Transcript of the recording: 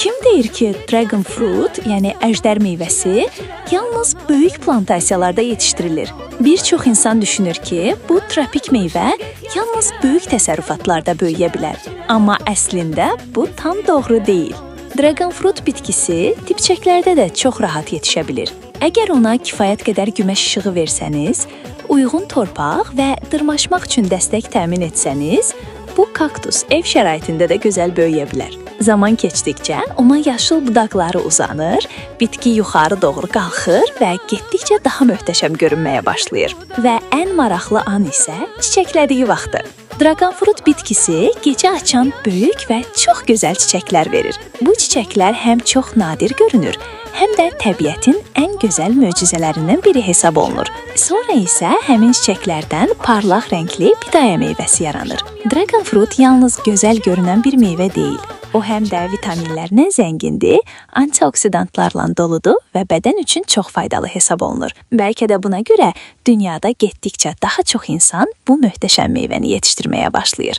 Kim deyir ki, dragon fruit, yəni əjdər meyvəsi, yalnız böyük plantasiyalarda yetişdirilir? Bir çox insan düşünür ki, bu tropik meyvə yalnız böyük təsərrüfatlarda böyüyə bilər. Amma əslində bu tam doğru deyil. Dragon fruit bitkisi dibçəklərdə də çox rahat yetişə bilir. Əgər ona kifayət qədər günəş işığı versəniz, uyğun torpaq və dırmaşmaq üçün dəstək təmin etsəniz, bu kaktus ev şəraitində də gözəl böyüyə bilər. Zaman keçdikcə ona yaşıl budaqları uzanır, bitki yuxarı doğru qalxır və getdikcə daha möhtəşəm görünməyə başlayır. Və ən maraqlı an isə çiçəklədiyi vaxtdır. Dragon fruit bitkisi gecə açan böyük və çox gözəl çiçəklər verir. Bu çiçəklər həm çox nadir görünür, həm də təbiətin ən gözəl möcüzələrindən biri hesab olunur. Sonra isə həmin çiçəklərdən parlaq rəngli bidaya meyvəsi yaranır. Dragon fruit yalnız gözəl görünən bir meyvə deyil. O həm də vitaminlərlə zəngindir, antioksidantlarla doludur və bədən üçün çox faydalı hesab olunur. Bəlkə də buna görə dünyada getdikcə daha çox insan bu möhtəşəm meyvəni yetişdirməyə başlayır.